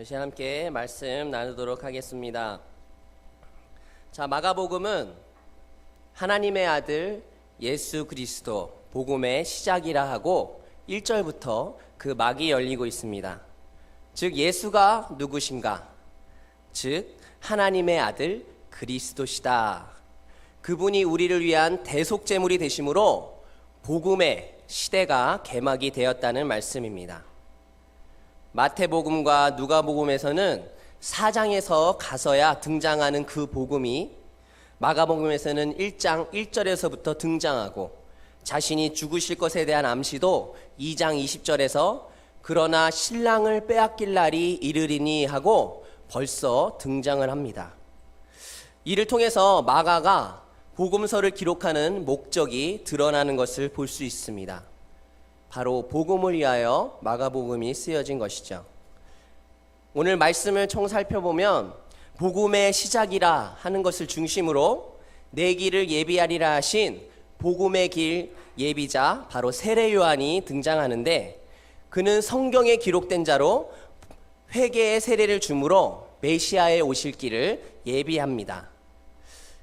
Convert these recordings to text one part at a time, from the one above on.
시간 함께 말씀 나누도록 하겠습니다. 자, 마가복음은 하나님의 아들 예수 그리스도 복음의 시작이라 하고 1절부터 그 막이 열리고 있습니다. 즉 예수가 누구신가? 즉 하나님의 아들 그리스도시다. 그분이 우리를 위한 대속제물이 되심으로 복음의 시대가 개막이 되었다는 말씀입니다. 마태복음과 누가복음에서는 4장에서 가서야 등장하는 그 복음이 마가복음에서는 1장 1절에서부터 등장하고 자신이 죽으실 것에 대한 암시도 2장 20절에서 그러나 신랑을 빼앗길 날이 이르리니 하고 벌써 등장을 합니다. 이를 통해서 마가가 복음서를 기록하는 목적이 드러나는 것을 볼 수 있습니다. 바로 복음을 위하여 마가복음이 쓰여진 것이죠. 오늘 말씀을 총 살펴보면 복음의 시작이라 하는 것을 중심으로 내 길을 예비하리라 하신 복음의 길 예비자 바로 세례 요한이 등장하는데 그는 성경에 기록된 자로 회개의 세례를 주므로 메시아의 오실 길을 예비합니다.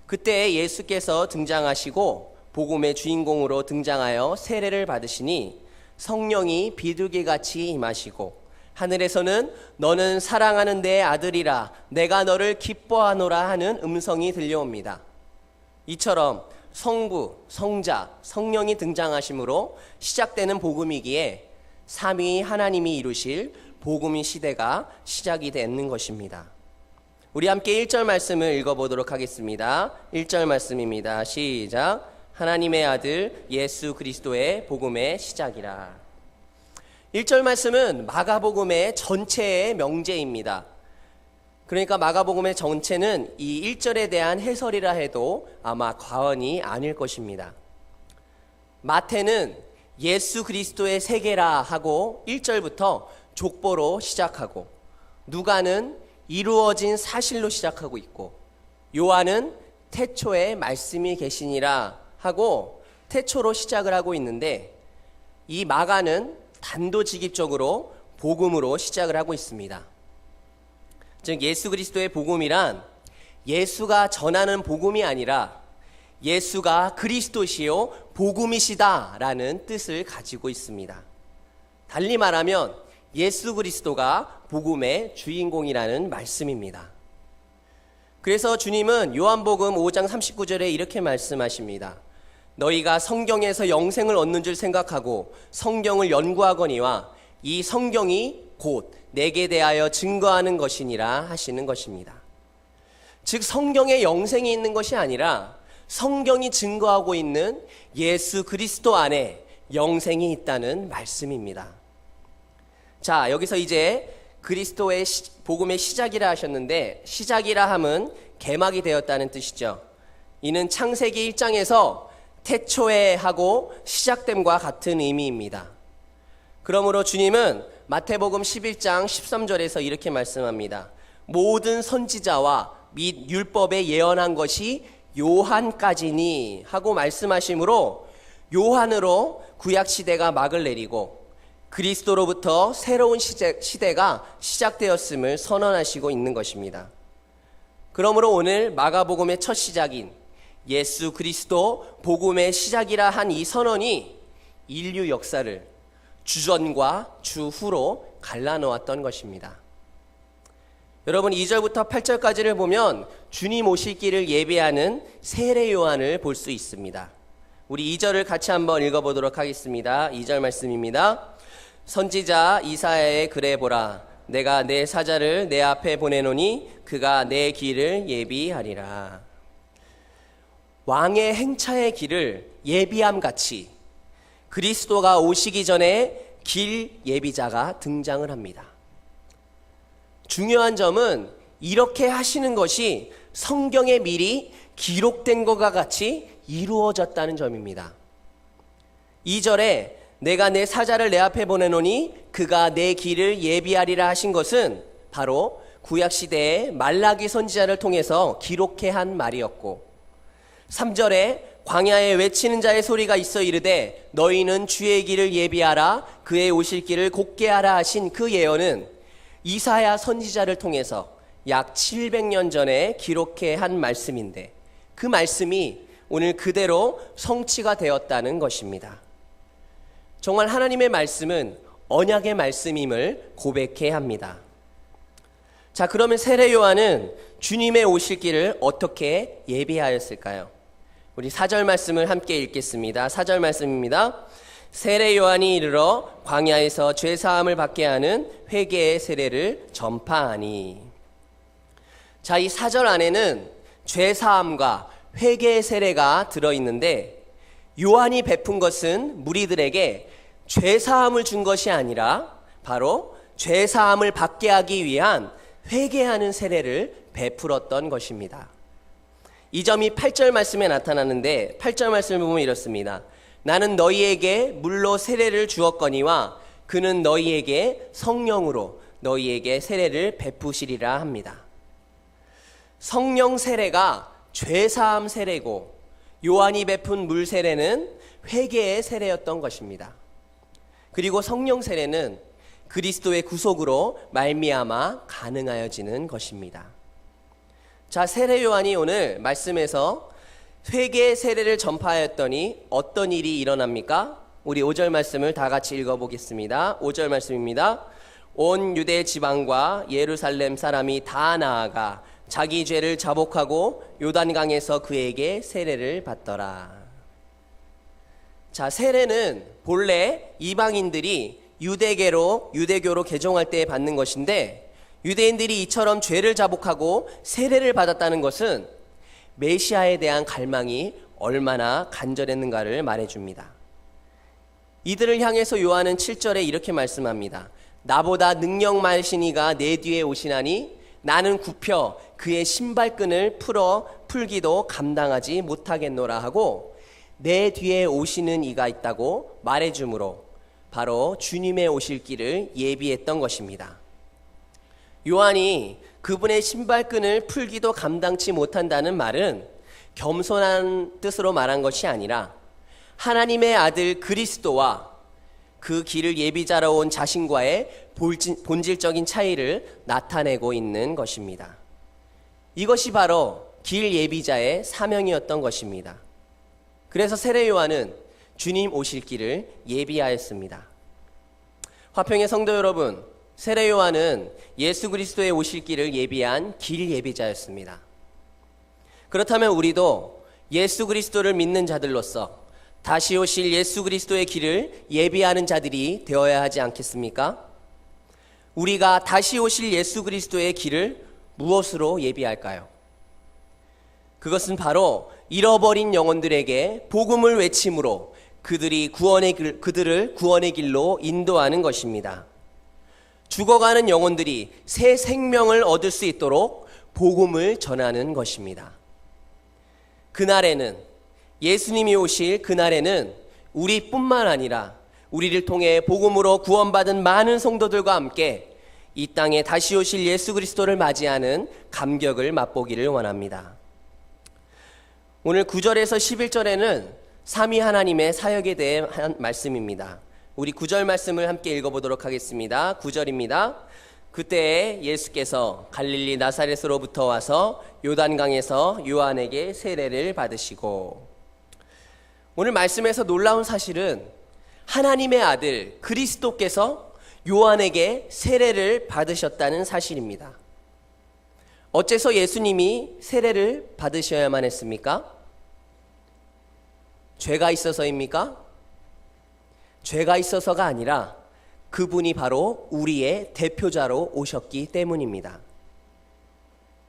그때 예수께서 등장하시고 복음의 주인공으로 등장하여 세례를 받으시니 성령이 비둘기같이 임하시고 하늘에서는 너는 사랑하는 내 아들이라 내가 너를 기뻐하노라 하는 음성이 들려옵니다. 이처럼 성부, 성자, 성령이 등장하심으로 시작되는 복음이기에 삼위 하나님이 이루실 복음의 시대가 시작이 되는 것입니다. 우리 함께 1절 말씀을 읽어보도록 하겠습니다. 1절 말씀입니다. 시작. 하나님의 아들 예수 그리스도의 복음의 시작이라. 1절 말씀은 마가복음의 전체의 명제입니다. 그러니까 마가복음의 전체는 이 1절에 대한 해설이라 해도 아마 과언이 아닐 것입니다. 마태는 예수 그리스도의 세계라 하고 1절부터 족보로 시작하고 누가는 이루어진 사실로 시작하고 있고 요한은 태초에 말씀이 계시니라 하고 태초로 시작을 하고 있는데 이 마가는 단도직입적으로 복음으로 시작을 하고 있습니다. 즉 예수 그리스도의 복음이란 예수가 전하는 복음이 아니라 예수가 그리스도시요 복음이시다라는 뜻을 가지고 있습니다. 달리 말하면 예수 그리스도가 복음의 주인공이라는 말씀입니다. 그래서 주님은 요한복음 5장 39절에 이렇게 말씀하십니다. 너희가 성경에서 영생을 얻는 줄 생각하고 성경을 연구하거니와 이 성경이 곧 내게 대하여 증거하는 것이니라 하시는 것입니다. 즉 성경에 영생이 있는 것이 아니라 성경이 증거하고 있는 예수 그리스도 안에 영생이 있다는 말씀입니다. 자, 여기서 이제 그리스도의 복음의 시작이라 하셨는데 시작이라 함은 개막이 되었다는 뜻이죠. 이는 창세기 1장에서 태초에 하고 시작됨과 같은 의미입니다. 그러므로 주님은 마태복음 11장 13절에서 이렇게 말씀합니다. 모든 선지자와 및 율법에 예언한 것이 요한까지니 하고 말씀하시므로 요한으로 구약시대가 막을 내리고 그리스도로부터 새로운 시대가 시작되었음을 선언하시고 있는 것입니다. 그러므로 오늘 마가복음의 첫 시작인 예수 그리스도 복음의 시작이라 한 이 선언이 인류 역사를 주전과 주후로 갈라놓았던 것입니다. 여러분 2절부터 8절까지를 보면 주님 오실 길을 예비하는 세례 요한을 볼 수 있습니다. 우리 2절을 같이 한번 읽어보도록 하겠습니다. 2절 말씀입니다. 선지자 이사야의 글에 보라 내가 내 사자를 내 앞에 보내노니 그가 내 길을 예비하리라. 왕의 행차의 길을 예비함같이 그리스도가 오시기 전에 길 예비자가 등장을 합니다. 중요한 점은 이렇게 하시는 것이 성경에 미리 기록된 것과 같이 이루어졌다는 점입니다. 2절에 내가 내 사자를 내 앞에 보내노니 그가 내 길을 예비하리라 하신 것은 바로 구약시대의 말라기 선지자를 통해서 기록해 한 말이었고 3절에 광야에 외치는 자의 소리가 있어 이르되 너희는 주의 길을 예비하라 그의 오실 길을 곧게 하라 하신 그 예언은 이사야 선지자를 통해서 약 700년 전에 기록해 한 말씀인데 그 말씀이 오늘 그대로 성취가 되었다는 것입니다. 정말 하나님의 말씀은 언약의 말씀임을 고백해야 합니다. 자, 그러면 세례 요한은 주님의 오실 길을 어떻게 예비하였을까요? 우리 4절 말씀을 함께 읽겠습니다. 4절 말씀입니다. 세례 요한이 이르러 광야에서 죄 사함을 받게 하는 회개의 세례를 전파하니. 자, 이 4절 안에는 죄 사함과 회개의 세례가 들어있는데 요한이 베푼 것은 무리들에게 죄 사함을 준 것이 아니라 바로 죄 사함을 받게 하기 위한 회개하는 세례를 베풀었던 것입니다. 이 점이 8절 말씀에 나타나는데 8절 말씀을 보면 이렇습니다. 나는 너희에게 물로 세례를 주었거니와 그는 너희에게 성령으로 너희에게 세례를 베푸시리라 합니다. 성령 세례가 죄사함 세례고 요한이 베푼 물 세례는 회개의 세례였던 것입니다. 그리고 성령 세례는 그리스도의 구속으로 말미암아 가능하여지는 것입니다. 자, 세례 요한이 오늘 말씀에서 회개의 세례를 전파하였더니 어떤 일이 일어납니까? 우리 5절 말씀을 다 같이 읽어보겠습니다. 5절 말씀입니다. 온 유대 지방과 예루살렘 사람이 다 나아가 자기 죄를 자복하고 요단강에서 그에게 세례를 받더라. 자, 세례는 본래 이방인들이 유대교로 개종할 때 받는 것인데 유대인들이 이처럼 죄를 자복하고 세례를 받았다는 것은 메시아에 대한 갈망이 얼마나 간절했는가를 말해줍니다. 이들을 향해서 요한은 7절에 이렇게 말씀합니다. 나보다 능력 많으신 이가 내 뒤에 오시나니 나는 굽혀 그의 신발끈을 풀기도 감당하지 못하겠노라 하고 내 뒤에 오시는 이가 있다고 말해주므로 바로 주님의 오실 길을 예비했던 것입니다. 요한이 그분의 신발끈을 풀기도 감당치 못한다는 말은 겸손한 뜻으로 말한 것이 아니라 하나님의 아들 그리스도와 그 길을 예비자로 온 자신과의 본질적인 차이를 나타내고 있는 것입니다. 이것이 바로 길 예비자의 사명이었던 것입니다. 그래서 세례 요한은 주님 오실 길을 예비하였습니다. 화평의 성도 여러분, 세례 요한은 예수 그리스도의 오실 길을 예비한 길 예비자였습니다. 그렇다면 우리도 예수 그리스도를 믿는 자들로서 다시 오실 예수 그리스도의 길을 예비하는 자들이 되어야 하지 않겠습니까? 우리가 다시 오실 예수 그리스도의 길을 무엇으로 예비할까요? 그것은 바로 잃어버린 영혼들에게 복음을 외침으로 그들을 구원의 길로 인도하는 것입니다. 죽어가는 영혼들이 새 생명을 얻을 수 있도록 복음을 전하는 것입니다. 그날에는 예수님이 오실 그날에는 우리뿐만 아니라 우리를 통해 복음으로 구원받은 많은 성도들과 함께 이 땅에 다시 오실 예수 그리스도를 맞이하는 감격을 맛보기를 원합니다. 오늘 9절에서 11절에는 삼위 하나님의 사역에 대해 한 말씀입니다. 우리 9절 말씀을 함께 읽어보도록 하겠습니다. 9절입니다. 그때 예수께서 갈릴리 나사렛으로부터 와서 요단강에서 요한에게 세례를 받으시고. 오늘 말씀에서 놀라운 사실은 하나님의 아들 그리스도께서 요한에게 세례를 받으셨다는 사실입니다. 어째서 예수님이 세례를 받으셔야만 했습니까? 죄가 있어서입니까? 죄가 있어서가 아니라 그분이 바로 우리의 대표자로 오셨기 때문입니다.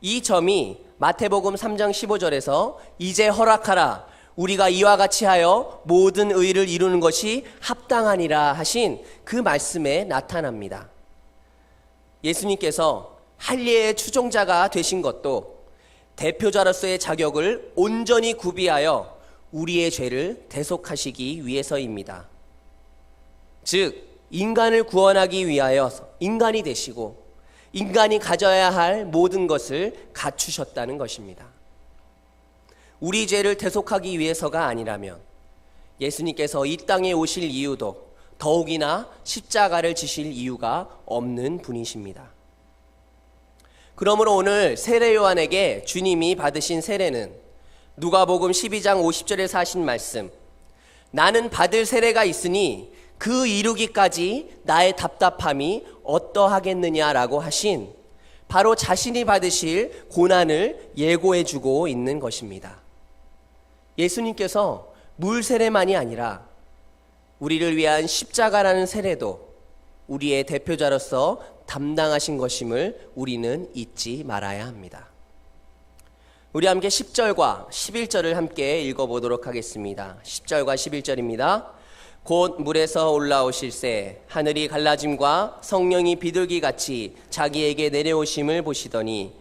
이 점이 마태복음 3장 15절에서 이제 허락하라 우리가 이와 같이 하여 모든 의를 이루는 것이 합당하니라 하신 그 말씀에 나타납니다. 예수님께서 할례의 추종자가 되신 것도 대표자로서의 자격을 온전히 구비하여 우리의 죄를 대속하시기 위해서입니다. 즉 인간을 구원하기 위하여 인간이 되시고 인간이 가져야 할 모든 것을 갖추셨다는 것입니다. 우리 죄를 대속하기 위해서가 아니라면 예수님께서 이 땅에 오실 이유도 더욱이나 십자가를 지실 이유가 없는 분이십니다. 그러므로 오늘 세례 요한에게 주님이 받으신 세례는 누가복음 12장 50절에서 하신 말씀, 나는 받을 세례가 있으니 그 이루기까지 나의 답답함이 어떠하겠느냐라고 하신 바로 자신이 받으실 고난을 예고해 주고 있는 것입니다. 예수님께서 물 세례만이 아니라 우리를 위한 십자가라는 세례도 우리의 대표자로서 담당하신 것임을 우리는 잊지 말아야 합니다. 우리 함께 10절과 11절을 함께 읽어보도록 하겠습니다. 10절과 11절입니다. 곧 물에서 올라오실새 하늘이 갈라짐과 성령이 비둘기같이 자기에게 내려오심을 보시더니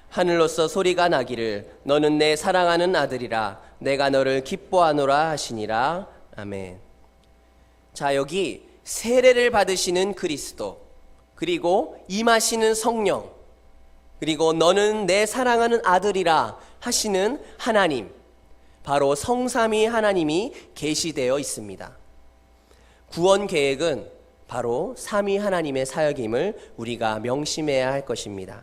하늘로서 소리가 나기를 너는 내 사랑하는 아들이라 내가 너를 기뻐하노라 하시니라. 아멘. 자, 여기 세례를 받으시는 그리스도, 그리고 임하시는 성령, 그리고 너는 내 사랑하는 아들이라 하시는 하나님, 바로 성삼위 하나님이 계시되어 있습니다. 구원 계획은 바로 삼위 하나님의 사역임을 우리가 명심해야 할 것입니다.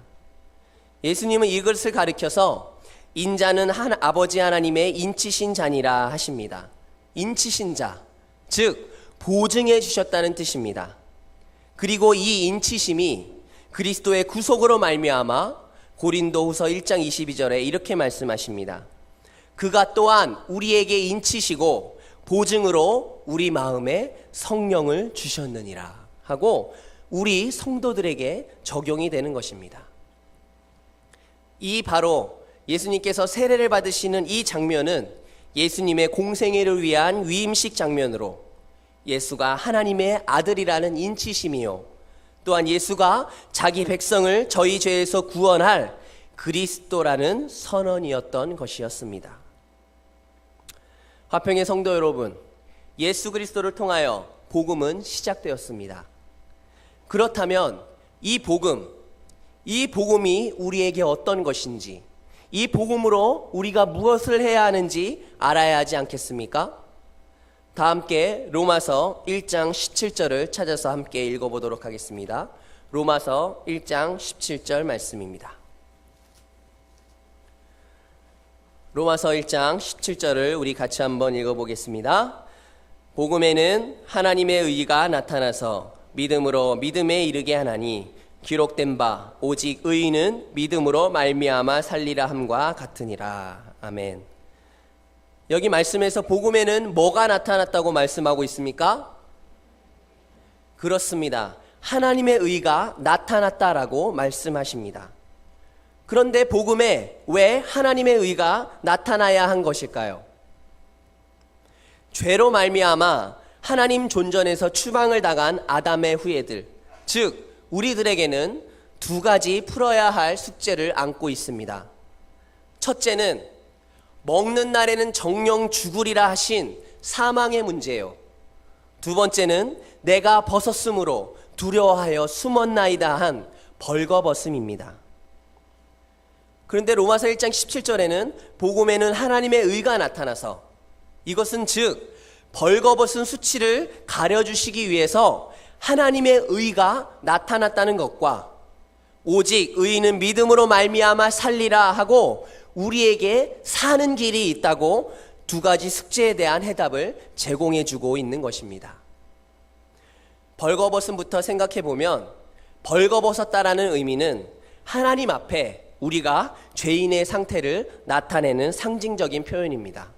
예수님은 이것을 가리켜서 인자는 아버지 하나님의 인치신 자니라 하십니다. 인치신 자, 즉 보증해 주셨다는 뜻입니다. 그리고 이 인치심이 그리스도의 구속으로 말미암아 고린도후서 1장 22절에 이렇게 말씀하십니다. 그가 또한 우리에게 인치시고 보증으로 우리 마음에 성령을 주셨느니라 하고 우리 성도들에게 적용이 되는 것입니다. 이 바로 예수님께서 세례를 받으시는 이 장면은 예수님의 공생애를 위한 위임식 장면으로 예수가 하나님의 아들이라는 인치심이요, 또한 예수가 자기 백성을 저희 죄에서 구원할 그리스도라는 선언이었던 것이었습니다. 화평의 성도 여러분, 예수 그리스도를 통하여 복음은 시작되었습니다. 그렇다면 이 복음이 우리에게 어떤 것인지, 이 복음으로 우리가 무엇을 해야 하는지 알아야 하지 않겠습니까? 다 함께 로마서 1장 17절을 찾아서 함께 읽어보도록 하겠습니다. 로마서 1장 17절 말씀입니다. 로마서 1장 17절을 우리 같이 한번 읽어보겠습니다. 복음에는 하나님의 의가 나타나서 믿음으로 믿음에 이르게 하나니 기록된 바 오직 의인은 믿음으로 말미암아 살리라 함과 같으니라. 아멘. 여기 말씀에서 복음에는 뭐가 나타났다고 말씀하고 있습니까? 그렇습니다. 하나님의 의가 나타났다라고 말씀하십니다. 그런데 복음에 왜 하나님의 의가 나타나야 한 것일까요? 죄로 말미암아 하나님 존전에서 추방을 당한 아담의 후예들, 즉 우리들에게는 두 가지 풀어야 할 숙제를 안고 있습니다. 첫째는 먹는 날에는 정령 죽으리라 하신 사망의 문제요. 두 번째는 내가 벗었으므로 두려워하여 숨었나이다 한 벌거벗음입니다. 그런데 로마서 1장 17절에는 복음에는 하나님의 의가 나타나서 이것은 즉 벌거벗은 수치를 가려주시기 위해서 하나님의 의가 나타났다는 것과 오직 의인은 믿음으로 말미암아 살리라 하고 우리에게 사는 길이 있다고 두 가지 숙제에 대한 해답을 제공해 주고 있는 것입니다. 벌거벗음부터 생각해 보면 벌거벗었다라는 의미는 하나님 앞에 우리가 죄인의 상태를 나타내는 상징적인 표현입니다.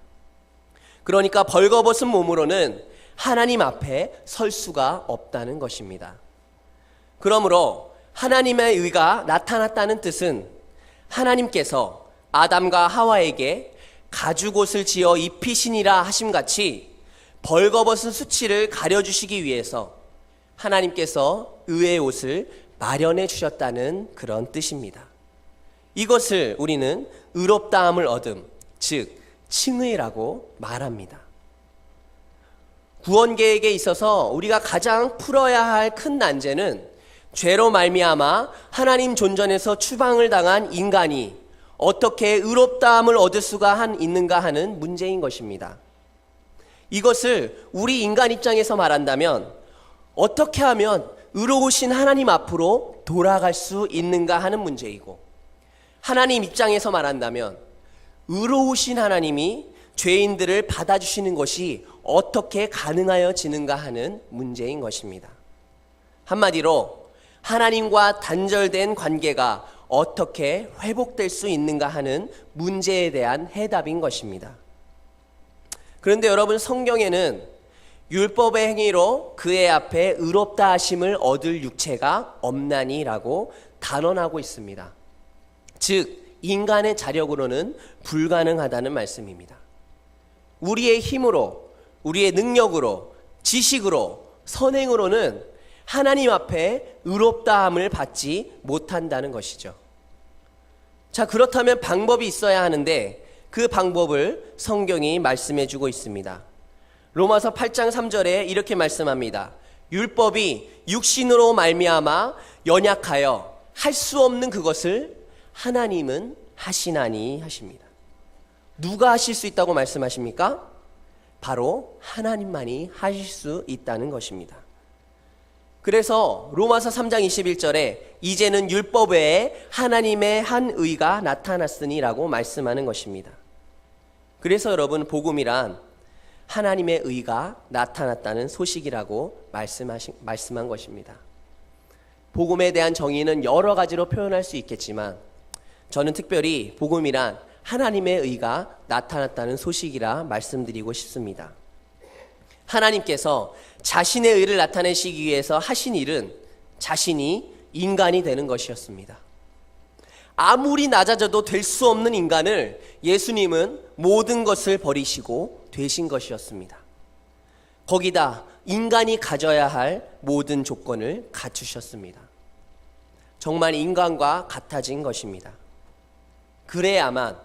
그러니까 벌거벗은 몸으로는 하나님 앞에 설 수가 없다는 것입니다. 그러므로 하나님의 의가 나타났다는 뜻은 하나님께서 아담과 하와에게 가죽옷을 지어 입히시니라 하심같이 벌거벗은 수치를 가려주시기 위해서 하나님께서 의의 옷을 마련해 주셨다는 그런 뜻입니다. 이것을 우리는 의롭다함을 얻음, 즉 칭의라고 말합니다. 구원 계획에 있어서 우리가 가장 풀어야 할 큰 난제는 죄로 말미암아 하나님 존전에서 추방을 당한 인간이 어떻게 의롭다함을 얻을 수가 있는가 하는 문제인 것입니다. 이것을 우리 인간 입장에서 말한다면 어떻게 하면 의로우신 하나님 앞으로 돌아갈 수 있는가 하는 문제이고, 하나님 입장에서 말한다면 의로우신 하나님이 죄인들을 받아주시는 것이 어떻게 가능하여지는가 하는 문제인 것입니다. 한마디로 하나님과 단절된 관계가 어떻게 회복될 수 있는가 하는 문제에 대한 해답인 것입니다. 그런데 여러분, 성경에는 율법의 행위로 그의 앞에 의롭다 하심을 얻을 육체가 없나니라고 단언하고 있습니다. 즉 인간의 자력으로는 불가능하다는 말씀입니다. 우리의 힘으로, 우리의 능력으로, 지식으로, 선행으로는 하나님 앞에 의롭다함을 받지 못한다는 것이죠. 자, 그렇다면 방법이 있어야 하는데 그 방법을 성경이 말씀해 주고 있습니다. 로마서 8장 3절에 이렇게 말씀합니다. 율법이 육신으로 말미암아 연약하여 할 수 없는 그것을 하나님은 하시나니 하십니다. 누가 하실 수 있다고 말씀하십니까? 바로 하나님만이 하실 수 있다는 것입니다. 그래서 로마서 3장 21절에 이제는 율법 외에 하나님의 한 의가 나타났으니라고 말씀하는 것입니다. 그래서 여러분, 복음이란 하나님의 의가 나타났다는 소식이라고 말씀한 것입니다. 복음에 대한 정의는 여러 가지로 표현할 수 있겠지만 저는 특별히 복음이란 하나님의 의가 나타났다는 소식이라 말씀드리고 싶습니다. 하나님께서 자신의 의를 나타내시기 위해서 하신 일은 자신이 인간이 되는 것이었습니다. 아무리 낮아져도 될 수 없는 인간을 예수님은 모든 것을 버리시고 되신 것이었습니다. 거기다 인간이 가져야 할 모든 조건을 갖추셨습니다. 정말 인간과 같아진 것입니다. 그래야만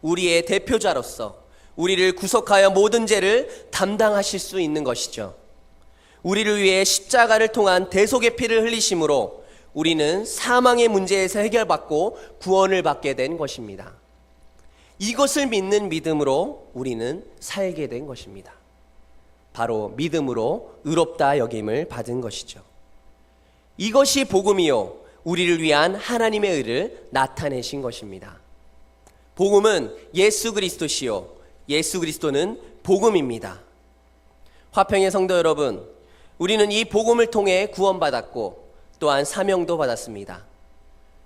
우리의 대표자로서 우리를 구속하여 모든 죄를 담당하실 수 있는 것이죠. 우리를 위해 십자가를 통한 대속의 피를 흘리심으로 우리는 사망의 문제에서 해결받고 구원을 받게 된 것입니다. 이것을 믿는 믿음으로 우리는 살게 된 것입니다. 바로 믿음으로 의롭다 여김을 받은 것이죠. 이것이 복음이요, 우리를 위한 하나님의 의를 나타내신 것입니다. 복음은 예수 그리스도시요, 예수 그리스도는 복음입니다. 화평의 성도 여러분, 우리는 이 복음을 통해 구원받았고 또한 사명도 받았습니다.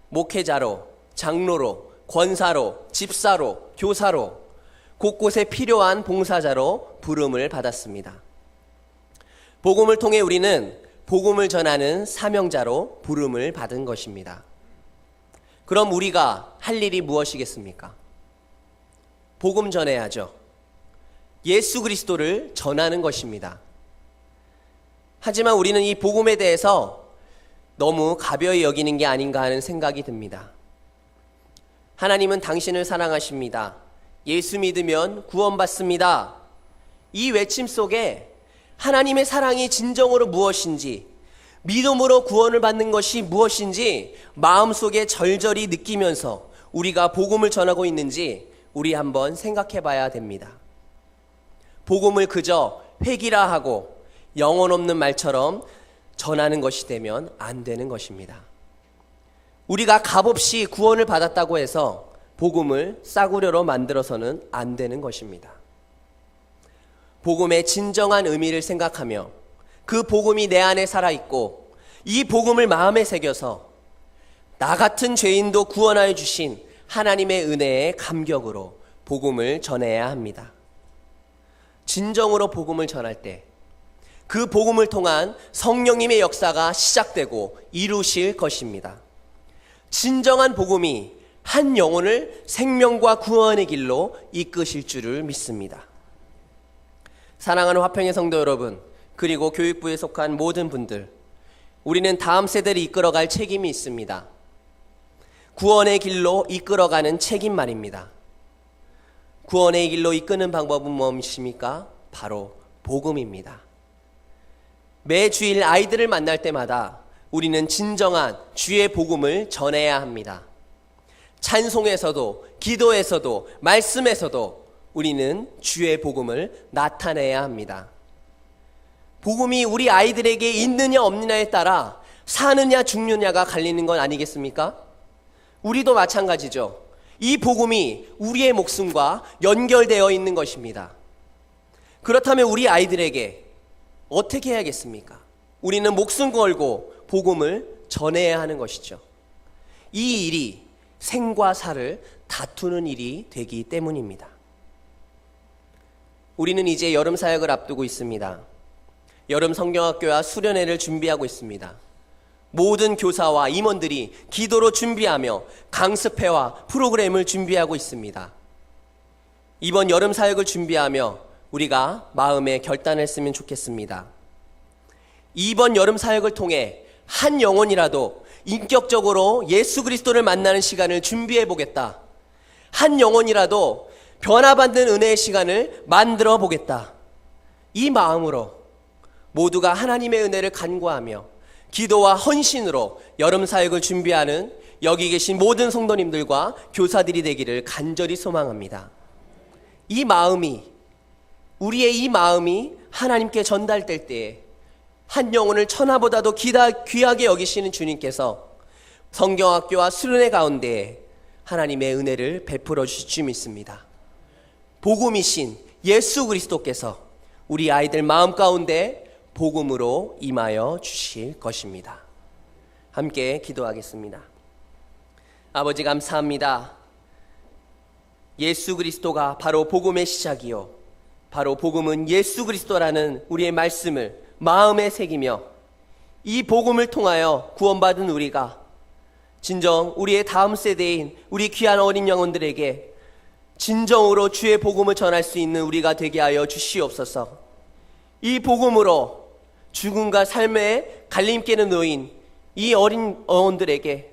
목회자로, 장로로, 권사로, 집사로, 교사로, 곳곳에 필요한 봉사자로 부름을 받았습니다. 복음을 통해 우리는 복음을 전하는 사명자로 부름을 받은 것입니다. 그럼 우리가 할 일이 무엇이겠습니까? 복음 전해야죠. 예수 그리스도를 전하는 것입니다. 하지만 우리는 이 복음에 대해서 너무 가벼이 여기는 게 아닌가 하는 생각이 듭니다. 하나님은 당신을 사랑하십니다. 예수 믿으면 구원받습니다. 이 외침 속에 하나님의 사랑이 진정으로 무엇인지, 믿음으로 구원을 받는 것이 무엇인지 마음속에 절절히 느끼면서 우리가 복음을 전하고 있는지 우리 한번 생각해 봐야 됩니다. 복음을 그저 회기라 하고 영혼 없는 말처럼 전하는 것이 되면 안 되는 것입니다. 우리가 값없이 구원을 받았다고 해서 복음을 싸구려로 만들어서는 안 되는 것입니다. 복음의 진정한 의미를 생각하며 그 복음이 내 안에 살아있고 이 복음을 마음에 새겨서 나 같은 죄인도 구원하여 주신 하나님의 은혜의 감격으로 복음을 전해야 합니다. 진정으로 복음을 전할 때 그 복음을 통한 성령님의 역사가 시작되고 이루실 것입니다. 진정한 복음이 한 영혼을 생명과 구원의 길로 이끄실 줄을 믿습니다. 사랑하는 화평의 성도 여러분, 그리고 교육부에 속한 모든 분들, 우리는 다음 세대를 이끌어갈 책임이 있습니다. 구원의 길로 이끌어가는 책임 말입니다. 구원의 길로 이끄는 방법은 무엇입니까? 바로 복음입니다. 매 주일 아이들을 만날 때마다 우리는 진정한 주의 복음을 전해야 합니다. 찬송에서도, 기도에서도, 말씀에서도 우리는 주의 복음을 나타내야 합니다. 복음이 우리 아이들에게 있느냐 없느냐에 따라 사느냐 죽느냐가 갈리는 건 아니겠습니까? 우리도 마찬가지죠. 이 복음이 우리의 목숨과 연결되어 있는 것입니다. 그렇다면 우리 아이들에게 어떻게 해야겠습니까? 우리는 목숨 걸고 복음을 전해야 하는 것이죠. 이 일이 생과 사를 다투는 일이 되기 때문입니다. 우리는 이제 여름 사역을 앞두고 있습니다. 여름 성경학교와 수련회를 준비하고 있습니다. 모든 교사와 임원들이 기도로 준비하며 강습회와 프로그램을 준비하고 있습니다. 이번 여름 사역을 준비하며 우리가 마음에 결단을 했으면 좋겠습니다. 이번 여름 사역을 통해 한 영혼이라도 인격적으로 예수 그리스도를 만나는 시간을 준비해 보겠다. 한 영혼이라도 변화받는 은혜의 시간을 만들어 보겠다. 이 마음으로 모두가 하나님의 은혜를 간구하며 기도와 헌신으로 여름 사역을 준비하는 여기 계신 모든 성도님들과 교사들이 되기를 간절히 소망합니다. 이 마음이, 우리의 이 마음이 하나님께 전달될 때에 한 영혼을 천하보다도 귀하게 여기시는 주님께서 성경학교와 수련회 가운데에 하나님의 은혜를 베풀어 주실 줄 믿습니다. 복음이신 예수 그리스도께서 우리 아이들 마음 가운데 복음으로 임하여 주실 것입니다. 함께 기도하겠습니다. 아버지 감사합니다. 예수 그리스도가 바로 복음의 시작이요, 바로 복음은 예수 그리스도라는 우리의 말씀을 마음에 새기며 이 복음을 통하여 구원받은 우리가 진정 우리의 다음 세대인 우리 귀한 어린 영혼들에게 진정으로 주의 복음을 전할 수 있는 우리가 되게 하여 주시옵소서. 이 복음으로 죽음과 삶의 갈림길에 놓인 이 어린 영혼들에게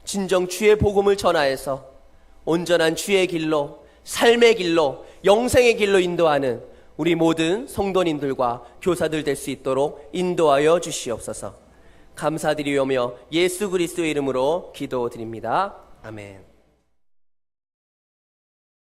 진정 주의 복음을 전하여서 온전한 주의 길로, 삶의 길로, 영생의 길로 인도하는 우리 모든 성도님들과 교사들 될 수 있도록 인도하여 주시옵소서. 감사드리오며 예수 그리스도의 이름으로 기도드립니다. 아멘.